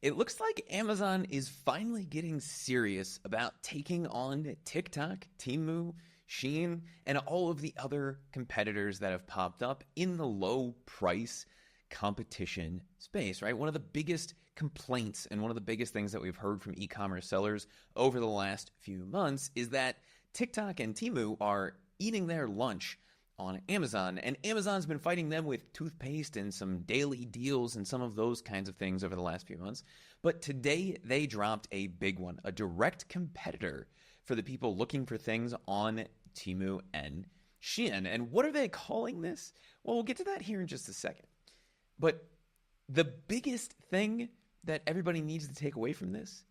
It looks like Amazon is finally getting serious about taking on TikTok, Temu, Shein, and all of the other competitors that have popped up in the low price competition space, right? One of the biggest complaints and one of the biggest things that we've heard from e-commerce sellers over the last few months is that TikTok and Temu are eating their lunch on Amazon, and Amazon's been fighting them with toothpaste and some daily deals and some of those kinds of things over the last few months. But today they dropped a big one, a direct competitor for the people looking for things on Temu and Shein. And what are they calling this? Well, we'll get to that here in just a second. But the biggest thing that everybody needs to take away from this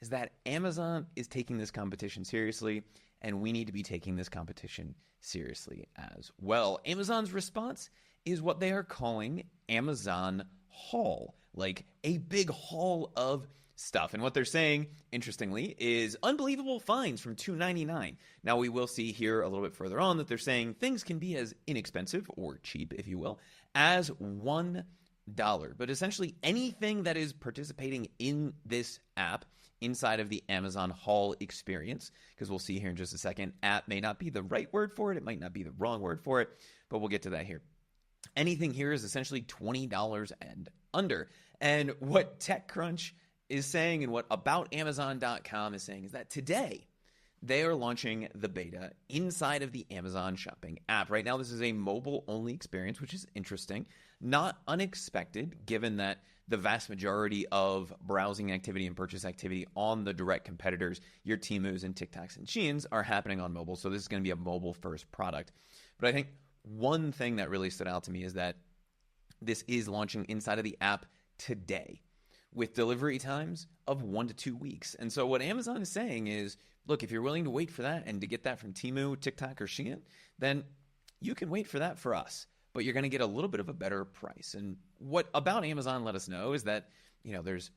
is that Amazon is taking this competition seriously, and we need to be taking this competition seriously as well. Amazon's response is what they are calling Amazon haul, like a big haul of stuff. And what they're saying, interestingly, is unbelievable finds from $2.99. Now, we will see here a little bit further on that they're saying things can be as inexpensive or cheap, if you will, as $1. But essentially anything that is participating in this app inside of the Amazon haul experience, because we'll see here in just a second, app may not be the right word for it. It might not be the wrong word for it, but we'll get to that here. Anything here is essentially $20 and under. And what TechCrunch is saying and what aboutamazon.com is saying is that today they are launching the beta inside of the Amazon shopping app. Right now, this is a mobile-only experience, which is interesting, not unexpected, given that the vast majority of browsing activity and purchase activity on the direct competitors, your Temus and TikToks and Sheins, are happening on mobile. So this is going to be a mobile-first product. But I think one thing that really stood out to me is that this is launching inside of the app today with delivery times of 1 to 2 weeks. And so what Amazon is saying is, look, if you're willing to wait for that and to get that from Temu, TikTok, or Shein, then you can wait for that for us, but you're going to get a little bit of a better price. And what About Amazon let us know is that, there's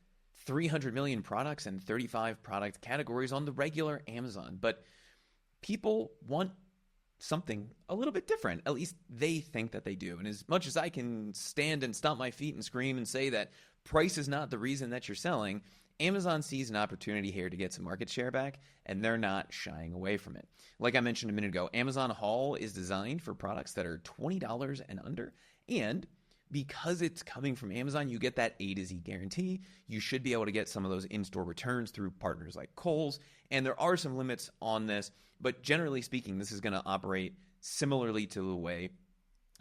300 million products and 35 product categories on the regular Amazon, but people want something a little bit different. At least they think that they do. And as much as I can stand and stomp my feet and scream and say that price is not the reason that you're selling, Amazon sees an opportunity here to get some market share back, and they're not shying away from it. Like I mentioned a minute ago, Amazon Haul is designed for products that are $20 and under, and because it's coming from Amazon, you get that A to Z guarantee. You should be able to get some of those in-store returns through partners like Kohl's, and there are some limits on this, but generally speaking, this is going to operate similarly to the way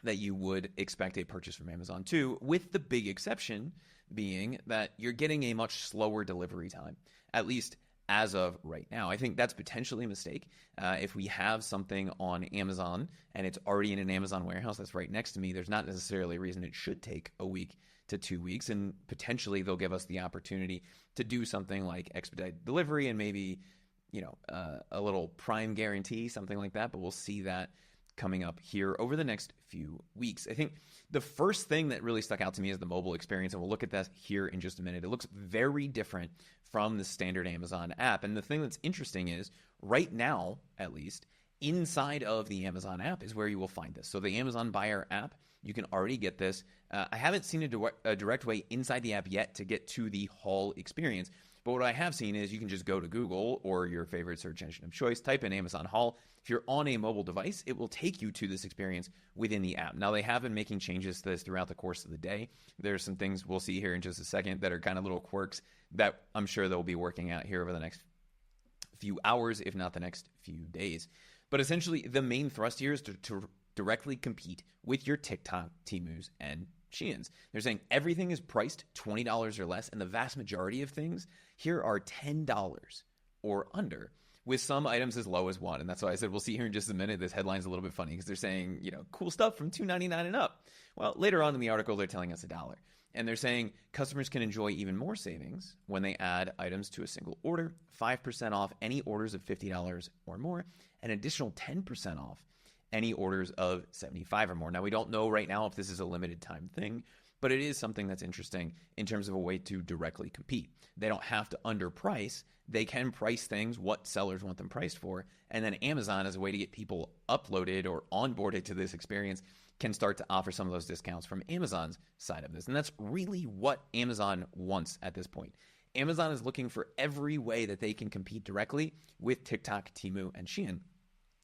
that you would expect a purchase from Amazon too, with the big exception being that you're getting a much slower delivery time, at least as of right now. I think that's potentially a mistake. If we have something on Amazon and it's already in an Amazon warehouse that's right next to me, there's not necessarily a reason it should take a week to 2 weeks, and potentially they'll give us the opportunity to do something like expedited delivery and maybe, a little Prime guarantee, something like that, but we'll see that coming up here over the next few weeks. I think the first thing that really stuck out to me is the mobile experience, and we'll look at that here in just a minute. It looks very different from the standard Amazon app, and the thing that's interesting is right now, at least, inside of the Amazon app is where you will find this. So the Amazon Buyer app, you can already get this. I haven't seen a direct way inside the app yet to get to the haul experience, but what I have seen is you can just go to Google or your favorite search engine of choice, type in Amazon Haul. If you're on a mobile device, it will take you to this experience within the app. Now, they have been making changes to this throughout the course of the day. There's some things we'll see here in just a second that are kind of little quirks that I'm sure they'll be working out here over the next few hours, if not the next few days. But essentially, the main thrust here is to directly compete with your TikTok, Temus, and Sheins. They're saying everything is priced $20 or less, and the vast majority of things here are $10 or under, with some items as low as $1. And that's why I said we'll see here in just a minute. This headline's a little bit funny because they're saying, cool stuff from $2.99 and up. Well, later on in the article, they're telling us $1. And they're saying customers can enjoy even more savings when they add items to a single order, 5% off any orders of $50 or more, an additional 10% off any orders of $75 or more. Now, we don't know right now if this is a limited time thing, but it is something that's interesting in terms of a way to directly compete. They don't have to underprice. They can price things what sellers want them priced for. And then Amazon, as a way to get people uploaded or onboarded to this experience, can start to offer some of those discounts from Amazon's side of this. And that's really what Amazon wants at this point. Amazon is looking for every way that they can compete directly with TikTok, Temu, and Shein.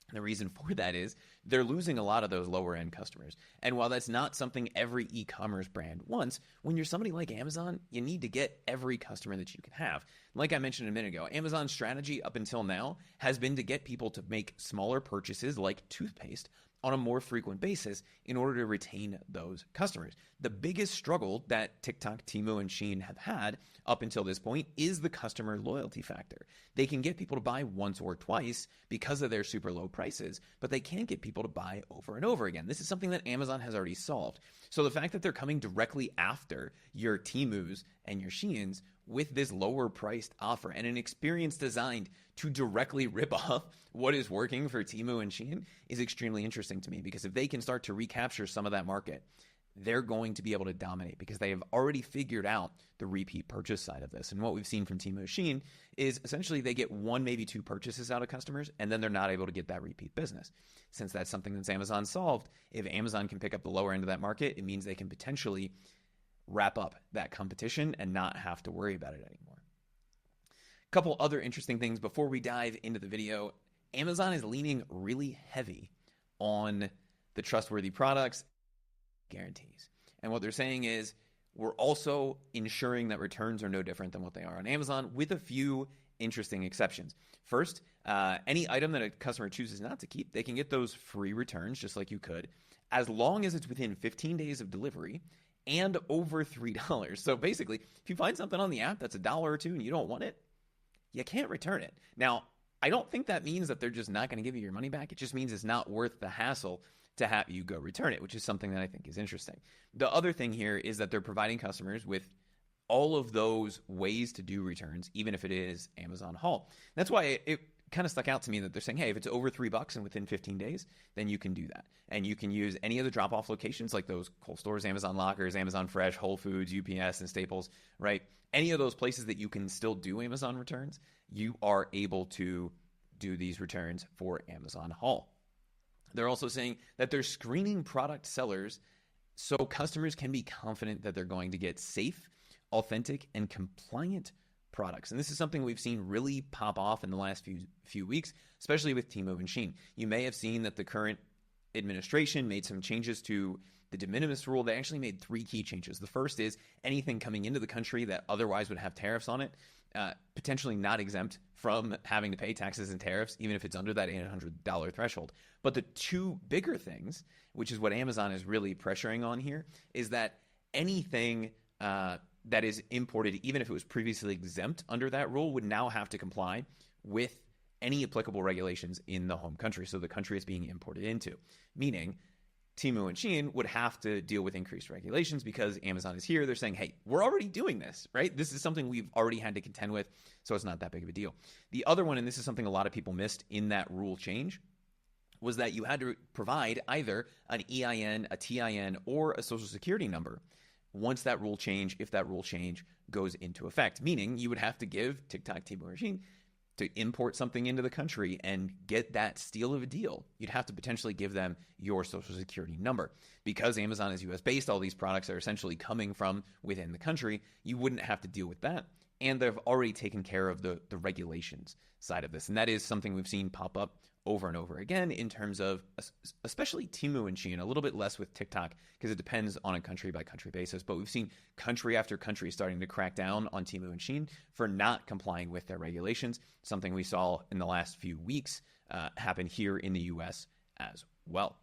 And the reason for that is they're losing a lot of those lower end customers. And while that's not something every e-commerce brand wants, when you're somebody like Amazon, you need to get every customer that you can have. Like I mentioned a minute ago, Amazon's strategy up until now has been to get people to make smaller purchases like toothpaste on a more frequent basis in order to retain those customers. The biggest struggle that TikTok, Temu, and Shein have had up until this point is the customer loyalty factor. They can get people to buy once or twice because of their super low prices, but they can't get people to buy over and over again. This is something that Amazon has already solved. So the fact that they're coming directly after your Temus and your Sheins with this lower priced offer and an experience designed to directly rip off what is working for Temu and Shein is extremely interesting to me, because if they can start to recapture some of that market, they're going to be able to dominate because they have already figured out the repeat purchase side of this. And what we've seen from Temu and Shein is essentially they get one, maybe two purchases out of customers, and then they're not able to get that repeat business. Since that's something that's Amazon solved, if Amazon can pick up the lower end of that market, it means they can potentially wrap up that competition and not have to worry about it anymore. A couple other interesting things before we dive into the video. Amazon is leaning really heavy on the trustworthy products guarantees. And what they're saying is we're also ensuring that returns are no different than what they are on Amazon, with a few interesting exceptions. First, any item that a customer chooses not to keep, they can get those free returns just like you could, as long as it's within 15 days of delivery and over $3. So basically, if you find something on the app that's $1 or $2 and you don't want it, you can't return it. Now, I don't think that means that they're just not going to give you your money back. It just means it's not worth the hassle to have you go return it, which is something that I think is interesting. The other thing here is that they're providing customers with all of those ways to do returns, even if it is Amazon Haul. That's why it kind of stuck out to me that they're saying, hey, if it's over $3 and within 15 days, then you can do that. And you can use any of the drop-off locations like those cold stores, Amazon Lockers, Amazon Fresh, Whole Foods, UPS, and Staples, right? Any of those places that you can still do Amazon returns, you are able to do these returns for Amazon Haul. They're also saying that they're screening product sellers so customers can be confident that they're going to get safe, authentic, and compliant products. And this is something we've seen really pop off in the last few weeks, especially with Temu and Shein. You may have seen that the current administration made some changes to the de minimis rule. They actually made 3 key changes. The first is anything coming into the country that otherwise would have tariffs on it, potentially not exempt from having to pay taxes and tariffs, even if it's under that $800 threshold. But the 2 bigger things, which is what Amazon is really pressuring on here, is that anything that is imported, even if it was previously exempt under that rule, would now have to comply with any applicable regulations in the home country, so the country it's being imported into. Meaning, Temu and Shein would have to deal with increased regulations because Amazon is here. They're saying, hey, we're already doing this, right? This is something we've already had to contend with, so it's not that big of a deal. The other one, and this is something a lot of people missed in that rule change, was that you had to provide either an EIN, a TIN, or a social security number once that rule change, if that rule change goes into effect. Meaning you would have to give TikTok, Temu, or Shein to import something into the country and get that steal of a deal. You'd have to potentially give them your social security number. Because Amazon is US based, all these products are essentially coming from within the country, you wouldn't have to deal with that. And they've already taken care of the regulations side of this. And that is something we've seen pop up over and over again in terms of especially Temu and Shein, a little bit less with TikTok because it depends on a country by country basis. But we've seen country after country starting to crack down on Temu and Shein for not complying with their regulations, something we saw in the last few weeks happen here in the US as well.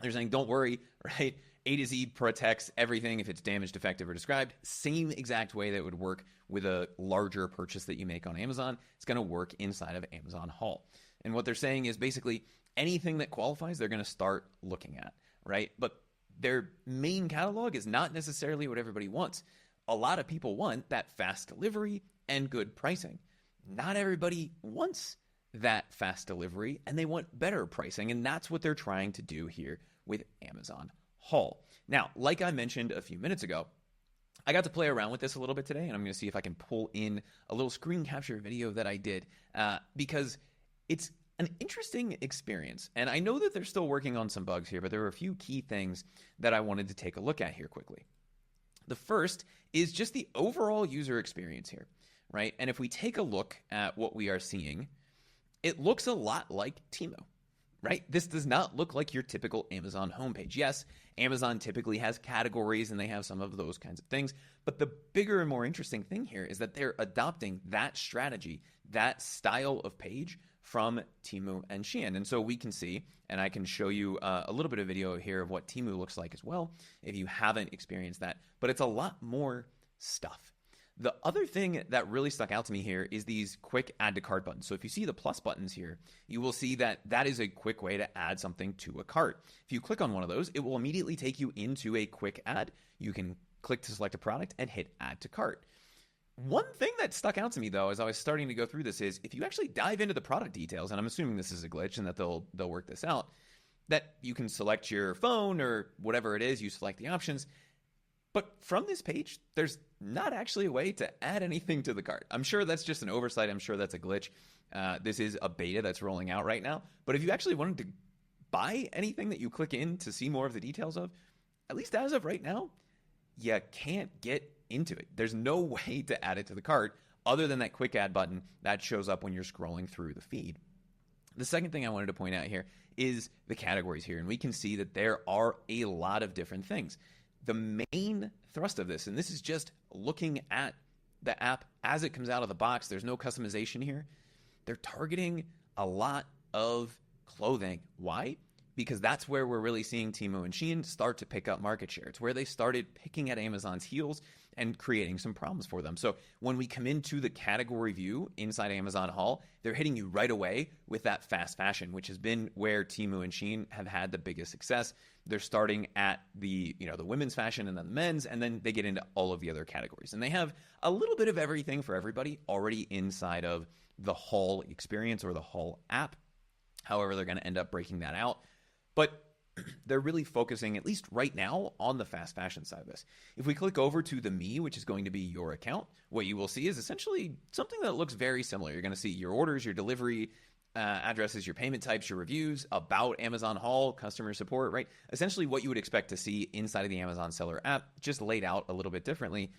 They're saying, don't worry, right? A to Z protects everything if it's damaged, defective, or described. Same exact way that would work with a larger purchase that you make on Amazon. It's going to work inside of Amazon Haul. And what they're saying is basically anything that qualifies, they're going to start looking at, right? But their main catalog is not necessarily what everybody wants. A lot of people want that fast delivery and good pricing. Not everybody wants that fast delivery, and they want better pricing. And that's what they're trying to do here with Amazon haul. Now, like I mentioned a few minutes ago, I got to play around with this a little bit today, and I'm going to see if I can pull in a little screen capture video that I did because it's an interesting experience. And I know that they're still working on some bugs here, but there were a few key things that I wanted to take a look at here quickly. The first is just the overall user experience here, right? And if we take a look at what we are seeing, it looks a lot like Temu, right? This does not look like your typical Amazon homepage. Yes, Amazon typically has categories and they have some of those kinds of things, but the bigger and more interesting thing here is that they're adopting that strategy, that style of page from Temu and Shein. And so we can see, and I can show you a little bit of video here of what Temu looks like as well, if you haven't experienced that, but it's a lot more stuff. The other thing that really stuck out to me here is these quick add to cart buttons. So if you see the plus buttons here, you will see that that is a quick way to add something to a cart. If you click on one of those, it will immediately take you into a quick add. You can click to select a product and hit add to cart. One thing that stuck out to me though, as I was starting to go through this is if you actually dive into the product details, and I'm assuming this is a glitch and that they'll work this out, that you can select your phone or whatever it is, you select the options. But from this page, there's not actually a way to add anything to the cart. I'm sure that's just an oversight. I'm sure that's a glitch. This is a beta that's rolling out right now. But if you actually wanted to buy anything that you click in to see more of the details of, at least as of right now, you can't get into it. There's no way to add it to the cart other than that quick add button that shows up when you're scrolling through the feed. The second thing I wanted to point out here is the categories here. And we can see that there are a lot of different things. The main thrust of this, and this is just looking at the app as it comes out of the box, there's no customization here. They're targeting a lot of clothing. Why? Because that's where we're really seeing Temu and Shein start to pick up market share. It's where they started picking at Amazon's heels and creating some problems for them. So when we come into the category view inside Amazon Haul, they're hitting you right away with that fast fashion, which has been where Temu and Shein have had the biggest success. They're starting at the women's fashion and then the men's, and then they get into all of the other categories. And they have a little bit of everything for everybody already inside of the Haul experience or the Haul app. However, they're going to end up breaking that out. But they're really focusing, at least right now, on the fast fashion side of this. If we click over to the Me, which is going to be your account, what you will see is essentially something that looks very similar. You're going to see your orders, your delivery addresses, your payment types, your reviews, about Amazon Haul, customer support, right? Essentially what you would expect to see inside of the Amazon Seller app, just laid out a little bit differently,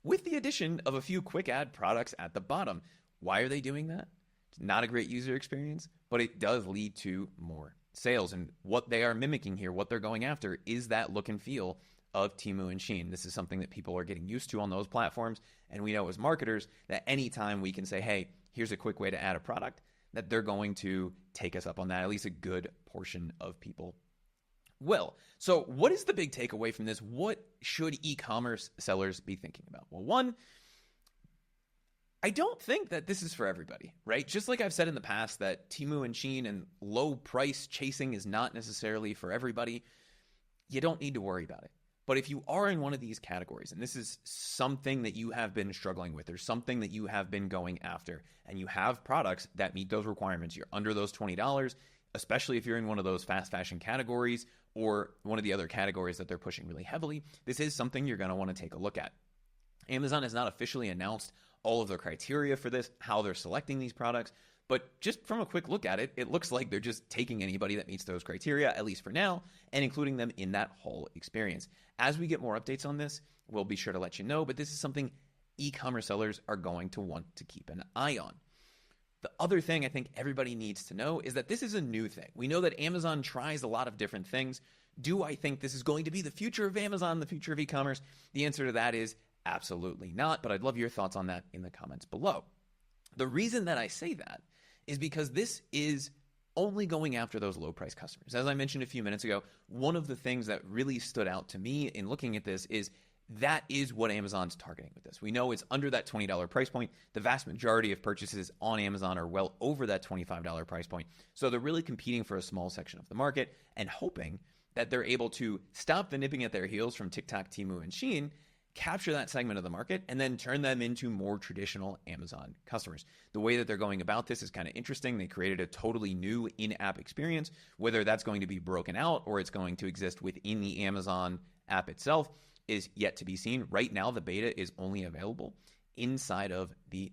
with the addition of a few quick add products at the bottom. Why are they doing that? It's not a great user experience, but it does lead to more sales. And what they are mimicking here, what they're going after, is that look and feel of Temu and Shein. This is something that people are getting used to on those platforms. And we know as marketers that anytime we can say, hey, here's a quick way to add a product, that they're going to take us up on that. At least a good portion of people will. So what is the big takeaway from this? What should e-commerce sellers be thinking about? Well, one, I don't think that this is for everybody, right? Just like I've said in the past that Temu and Shein and low price chasing is not necessarily for everybody, you don't need to worry about it. But if you are in one of these categories, and this is something that you have been struggling with, or something that you have been going after, and you have products that meet those requirements, you're under those $20, especially if you're in one of those fast fashion categories or one of the other categories that they're pushing really heavily, this is something you're going to want to take a look at. Amazon has not officially announced all of their criteria for this, how they're selecting these products, but just from a quick look at it, it looks like they're just taking anybody that meets those criteria, at least for now, and including them in that whole experience. As we get more updates on this, we'll be sure to let you know, but this is something e-commerce sellers are going to want to keep an eye on. The other thing I think everybody needs to know is that this is a new thing. We know that Amazon tries a lot of different things. Do I think this is going to be the future of Amazon, the future of e-commerce? The answer to that is absolutely not, but I'd love your thoughts on that in the comments below. The reason that I say that is because this is only going after those low price customers. As I mentioned a few minutes ago, one of the things that really stood out to me in looking at this is that is what Amazon's targeting with this. We know it's under that $20 price point. The vast majority of purchases on Amazon are well over that $25 price point. So they're really competing for a small section of the market and hoping that they're able to stop the nipping at their heels from TikTok, Temu, and Shein capture that segment of the market and then turn them into more traditional Amazon customers. The way that they're going about this is kind of interesting. They created a totally new in-app experience. Whether that's going to be broken out or it's going to exist within the Amazon app itself is yet to be seen. Right now, the beta is only available inside of the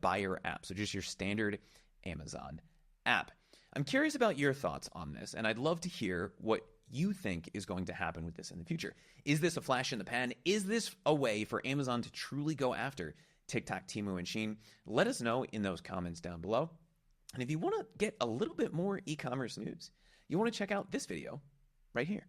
buyer app. So just your standard Amazon app. I'm curious about your thoughts on this, and I'd love to hear what you think is going to happen with this in the future. Is this a flash in the pan? Is this a way for Amazon to truly go after TikTok, Temu, and Shein? Let us know in those comments down below. And if you want to get a little bit more e-commerce news, you want to check out this video right here.